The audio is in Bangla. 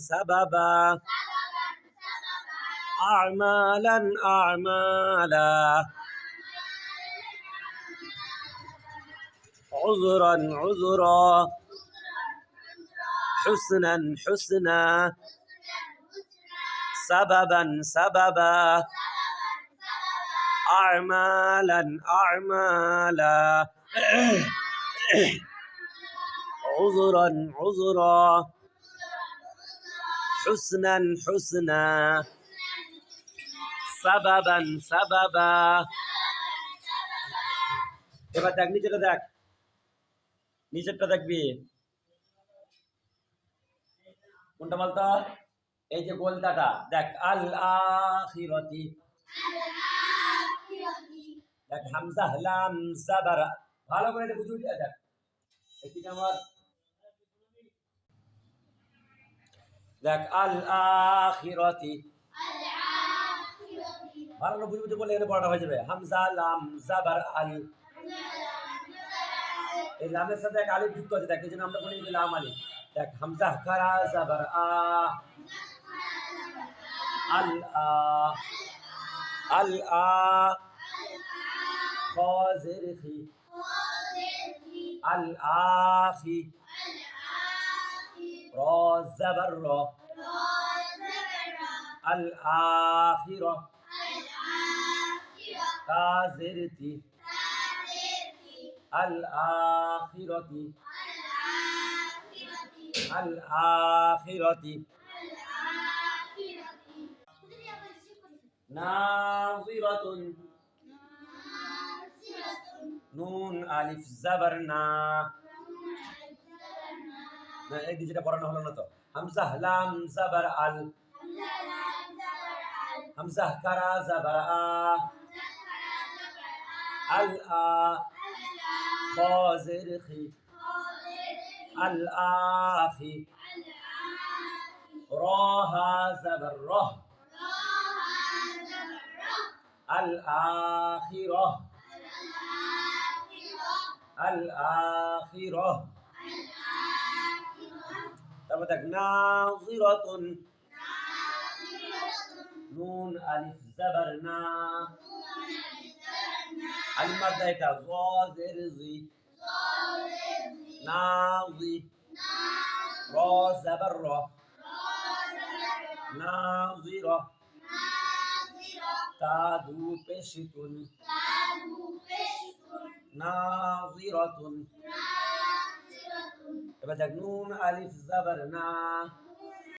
سببا أعمالا أعمالا عذرا عذرا حسنا حسنا سببا سببا أعمالا أعمالا عذرا عذرا حسنا حسنا سببا سببا এবার দেখ নিচেটা দেখ নিচেরটা দেখবি কোনটা বলতো এই যে গোলটাটা দেখ আল আখিরাতি দেখ হামজা লাম জাবার ভালো করে এটা বুঝে উঠে দেখ এটি আমার দেখ আল আখিরাতি ভালো করে বুঝে বুঝে বলে এখানে পড়াটা হয়ে যাবে হামজা লাম জাবার আল এই লামের সাথে এক আলিফ যুক্ত আছে দেখ এই জন্য আমরা বলি লাম আলিফ দেখ হামজা খারা জাবার আ আল আ আল আ খাজির খি আল আখি রা জাবার রা আল আখিরা কাজিরতি আল আখিরাতি আল আখিরাতি নাযিরাতুন নুন আলিফ জাবার না না এই যেটা পড়ানো হলো না তো হামজা লাম জাবার আল হামজা কারা জাবার আ আল আ খাজির খি আল আখি রাহা জাবার রাহ আল আখিরাহ আল আখিরাহ তারপর দেখ নাযিরাতুন নুন আলিফ জাবার না আলিফ মাদ্দা এটা যাজির জি নাযি রা জাবার রা নাযিরা তাদু পেশিতুন নাযিরাতুন এবার দেখ নুন আলিফ জাবার না